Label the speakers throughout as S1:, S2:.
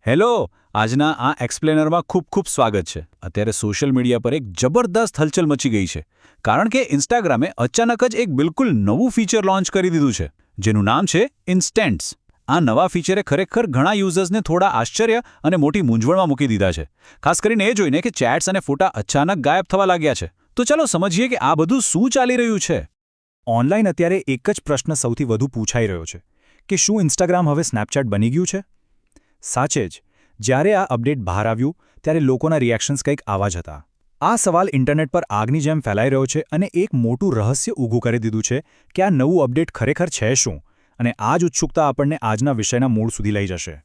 S1: Hello. આજના આ એક્સપ્લેનરમાં ખૂબ ખૂબ સ્વાગત છે. અત્યારે સોશિયલ મીડિયા પર એક જબરદસ્ત હલચલ મચી ગઈ છે, કારણ કે ઇન્સ્ટાગ્રામે અચાનક જ એક બિલકુલ નવું ફીચર લોન્ચ કરી દીધું છે, જેનું નામ છે ઇન્સ્ટન્ટ્સ. આ નવા ફીચરે ખરેખર ઘણા યુઝર્સને થોડા આશ્ચર્ય અને મોટી મૂંઝવણમાં મૂકી દીધા છે, ખાસ કરીને એ જોઈને કે ચેટ્સ અને ફોટા અચાનક ગાયબ થવા લાગ્યા છે. તો ચાલો સમજીએ કે આ બધું શું ચાલી રહ્યું છે.
S2: ઓનલાઈન અત્યારે એક જ પ્રશ્ન સૌથી વધુ પૂછાઈ રહ્યો છે કે શું ઇન્સ્ટાગ્રામ હવે સ્નેપચેટ બની ગયું છે? સાચે જ, જ્યારે આ અપડેટ બહાર આવ્યું ત્યારે લોકોના રિએક્શન્સ કંઈક આવા જ હતા. આ સવાલ ઇન્ટરનેટ પર આગની જેમ ફેલાઈ રહ્યો છે અને એક મોટું રહસ્ય ઊભું કરી દીધું છે કે આ નવું અપડેટ ખરેખર છે શું, અને આ જ ઉત્સુકતા આપણને આજના વિષયના મૂળ સુધી લઈ જશે.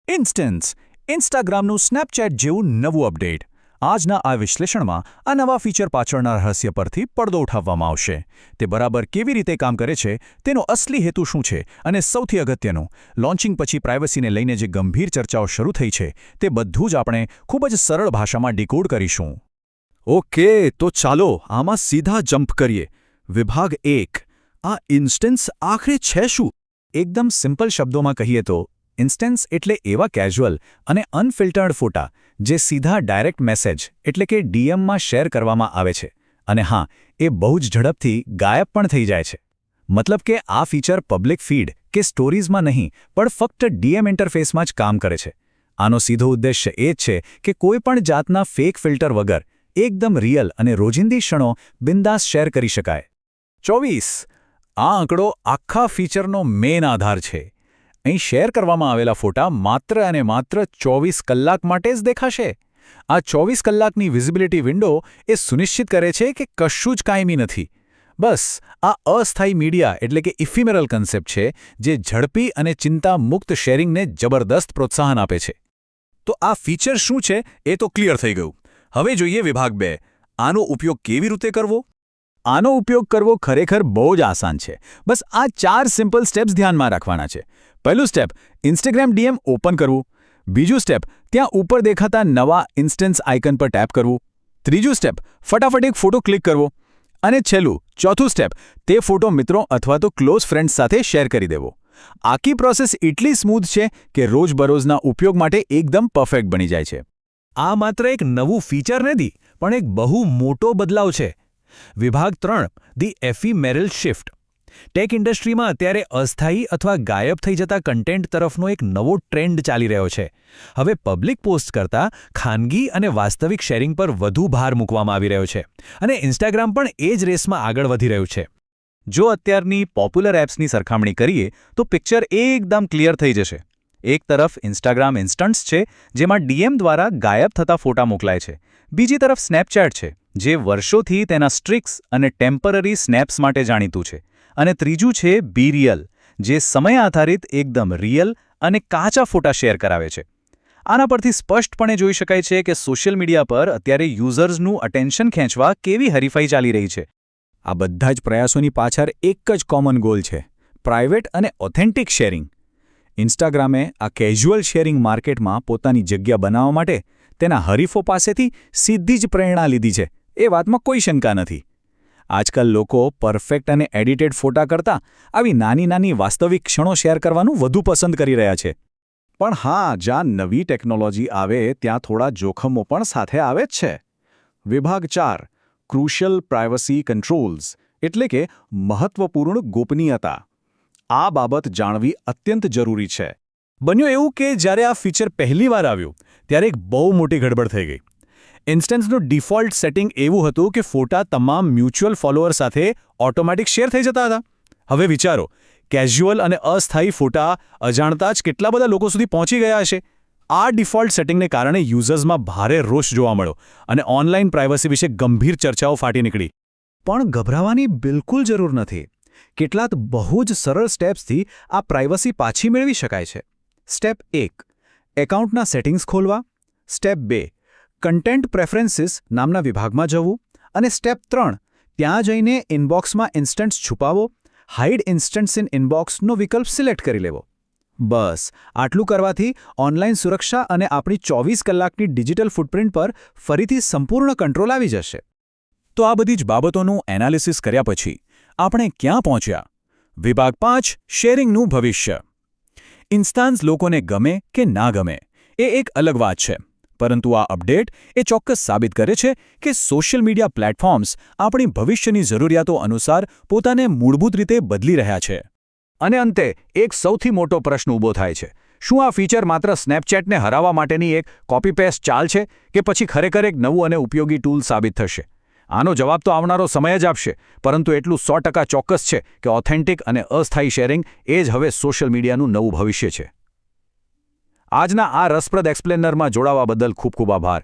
S2: ઇન્સ્ટન્ટ્સ, ઇન્સ્ટાગ્રામનું સ્નેપચેટ જેવું નવું અપડેટ. આજના આ વિશ્લેષણમાં આ નવા ફીચર પાછળના રહસ્ય પરથી પડદો ઉઠાવવામાં આવશે. તે બરાબર કેવી રીતે કામ કરે છે, તેનો અસલી હેતુ શું છે, અને સૌથી અગત્યનું, લોન્ચિંગ પછી પ્રાઇવસીને લઈને જે ગંભીર ચર્ચાઓ શરૂ થઈ છે તે બધું જ આપણે ખૂબ જ સરળ ભાષામાં ડીકોડ કરીશું. ઓકે, તો ચાલો આમાં સીધા જમ્પ કરીએ. વિભાગ 1, આ ઇન્સ્ટન્સ આખરે છે શું? એકદમ સિમ્પલ શબ્દોમાં કહીએ તો ઇન્સ્ટન્સ એટલે એવા કેઝ્યુઅલ અને અનફિલ્ટર્ડ ફોટા જે સીધા ડાયરેક્ટ મેસેજ એટલે કે ડીએમમાં શેર કરવામાં આવે છે, અને હા, એ બહુ જ ઝડપથી ગાયબ પણ થઈ જાય છે. મતલબ કે આ ફીચર પબ્લિક ફીડ કે સ્ટોરીઝમાં નહીં, પણ ફક્ત ડીએમ ઇન્ટરફેસમાં જ કામ કરે છે. આનો સીધો ઉદ્દેશ્ય એ જ છે કે કોઈ પણ જાતના ફેક ફિલ્ટર વગર એકદમ રિયલ અને રોજિંદી ક્ષણો બિંદાસ શેર કરી શકાય. 24, આ આંકડો આખા ફીચરનો મેઇન આધાર છે. અહીં શેર કરવામાં આવેલા ફોટા માત્ર અને માત્ર 24 કલાક માટે જ દેખાશે. આ 24 કલાકની વિઝિબિલિટી વિન્ડો એ સુનિશ્ચિત કરે છે કે કશું જ કાયમી નથી. બસ આ અસ્થાયી મીડિયા એટલે કે ઇફિમેરલ કન્સેપ્ટ છે, જે ઝડપી અને ચિંતા મુક્ત શેરિંગને જબરદસ્ત પ્રોત્સાહન આપે છે. તો આ ફીચર શું છે એ તો ક્લિયર થઈ ગયું. હવે જોઈએ વિભાગ 2, આનો ઉપયોગ કેવી રીતે કરવો. આનો ઉપયોગ કરવો ખરેખર બહુ જ આસાન છે. બસ આ 4 સિમ્પલ સ્ટેપ્સ ધ્યાનમાં રાખવાના છે. પહેલું સ્ટેપ, ઇન્સ્ટાગ્રામ ડીએમ ઓપન કરવું. બીજું સ્ટેપ, ત્યાં ઉપર દેખાતા નવા ઇન્સ્ટન્સ આઇકન પર ટેપ કરવું. ત્રીજું સ્ટેપ, ફટાફટ એક ફોટો ક્લિક કરવો. અને છેલ્લું, ચોથું સ્ટેપ, તે ફોટો મિત્રો અથવા તો ક્લોઝ ફ્રેન્ડ્સ સાથે શેર કરી દેવો. આખી પ્રોસેસ એટલી સ્મૂથ છે કે રોજબરોજના ઉપયોગ માટે એકદમ પરફેક્ટ બની જાય છે. આ માત્ર એક નવું ફીચર નથી, પણ એક બહુ મોટો બદલાવ છે. વિભાગ 3, ધી એફિમેરલ શિફ્ટ. ટેક ઇન્ડસ્ટ્રીમાં અત્યારે અસ્થાયી અથવા ગાયબ થઈ જતા કન્ટેન્ટ તરફનો એક નવો ટ્રેન્ડ ચાલી રહ્યો છે. હવે પબ્લિક પોસ્ટ કરતાં ખાનગી અને વાસ્તવિક શેરિંગ પર વધુ ભાર મૂકવામાં આવી રહ્યો છે, અને ઇન્સ્ટાગ્રામ પણ એ જ રેસમાં આગળ વધી રહ્યું છે. જો અત્યારની પોપ્યુલર એપ્સની સરખામણી કરીએ તો પિક્ચર એકદમ ક્લિયર થઈ જશે. એક તરફ ઇન્સ્ટાગ્રામ ઇન્સ્ટન્ટ્સ છે, જેમાં ડીએમ દ્વારા ગાયબ થતા ફોટા મોકલાય છે. બીજી તરફ સ્નેપચેટ છે, જે વર્ષોથી તેના સ્ટ્રિક્સ અને ટેમ્પરરી સ્નેપ્સ માટે જાણીતું છે. અને ત્રીજું છે બી રિયલ, જે સમય આધારિત એકદમ રિયલ અને કાચા ફોટા શેર કરાવે છે. આના પરથી સ્પષ્ટપણે જોઈ શકાય છે કે સોશિયલ મીડિયા પર અત્યારે યુઝર્સનું અટેન્શન ખેંચવા કેવી હરીફાઈ ચાલી રહી છે. આ બધા જ પ્રયાસોની પાછળ એક જ કોમન ગોલ છે: પ્રાઇવેટ અને ઓથેન્ટિક શેરિંગ. ઇન્સ્ટાગ્રામે આ કેઝ્યુઅલ શેરિંગ માર્કેટમાં પોતાની જગ્યા બનાવવા માટે તેના હરીફો પાસેથી સીધી જ પ્રેરણા લીધી છે, એ વાતમાં કોઈ શંકા નથી. આજકાલ લોકો પરફેક્ટ અને એડિટેડ ફોટા કરતાં આવી નાની નાની વાસ્તવિક ક્ષણો શેર કરવાનું વધુ પસંદ કરી રહ્યા છે. પણ હા, જ્યાં નવી ટેકનોલોજી આવે ત્યાં થોડા જોખમો પણ સાથે આવે જ છે. વિભાગ 4, ક્રુશિયલ પ્રાઇવસી કંટ્રોલ્સ એટલે કે મહત્વપૂર્ણ ગોપનીયતા. આ બાબત જાણવી અત્યંત જરૂરી છે. બન્યું એવું કે જ્યારે આ ફીચર પહેલીવાર આવ્યું ત્યારે એક બહુ મોટી ગડબડ થઈ ગઈ. ઇન્સ્ટન્સનું ડિફોલ્ટ સેટિંગ એવું હતું કે ફોટા તમામ મ્યુચ્યુઅલ ફોલોઅર સાથે ઓટોમેટિક શેર થઈ જતા હતા. હવે વિચારો, કેઝ્યુઅલ અને અસ્થાયી ફોટા અજાણતા જ કેટલા બધા લોકો સુધી પહોંચી ગયા હશે. આ ડિફોલ્ટ સેટિંગને કારણે યુઝર્સમાં ભારે રોષ જોવા મળ્યો અને ઓનલાઈન પ્રાઇવસી વિશે ગંભીર ચર્ચાઓ ફાટી નીકળી. પણ ગભરાવાની બિલકુલ જરૂર નથી. કેટલાક બહુ જ સરળ સ્ટેપ્સથી આ પ્રાઇવસી પાછી મેળવી શકાય છે. સ્ટેપ 1, એકાઉન્ટના સેટિંગ્સ ખોલવા. સ્ટેપ 2, કન્ટેન્ટ પ્રેફરન્સીસ નામના વિભાગમાં જવું. અને સ્ટેપ 3, ત્યાં જઈને ઇનબોક્સમાં ઇન્સ્ટન્ટ્સ છુપાવો. હાઇડ ઇન્સ્ટન્ટ્સ ઇન ઇનબોક્સનો વિકલ્પ સિલેક્ટ કરી લેવો. બસ આટલું કરવાથી ઓનલાઈન સુરક્ષા અને આપણી 24 કલાકની ડિજિટલ ફૂટપ્રિન્ટ પર ફરીથી સંપૂર્ણ કંટ્રોલ આવી જશે. તો આ બધી જ બાબતોનું એનાલિસિસ કર્યા પછી આપણે ક્યાં પહોંચ્યા? વિભાગ 5, શેરિંગનું ભવિષ્ય. ઇન્સ્ટાન્સ લોકોને ગમે કે ના ગમે, એ એક અલગ વાત છે, પરંતુ આ અપડેટ એ ચોક્કસ સાબિત કરે છે કે સોશિયલ મીડિયા પ્લેટફોર્મ્સ આપણી ભવિષ્યની જરૂરિયાતો અનુસાર પોતાને મૂળભૂત રીતે બદલી રહ્યા છે.
S1: અને અંતે એક સૌથી મોટો પ્રશ્ન ઊભો થાય છે. શું આ ફીચર માત્ર સ્નેપચેટને હરાવવા માટેની એક કોપી પેસ્ટ ચાલ છે કે પછી ખરેખર એક નવું અને ઉપયોગી ટૂલ સાબિત થશે? આનો જવાબ તો આવનારો સમય જ આપશે, પરંતુ એટલું 100% ચોક્કસ છે કે ઓથેન્ટિક અને અસ્થાયી શેરિંગ એ જ હવે સોશિયલ મીડિયાનું નવું ભવિષ્ય છે. આજના આ રસપ્રદ એક્સપ્લેનરમાં જોડાવા બદલ ખૂબ ખૂબ આભાર.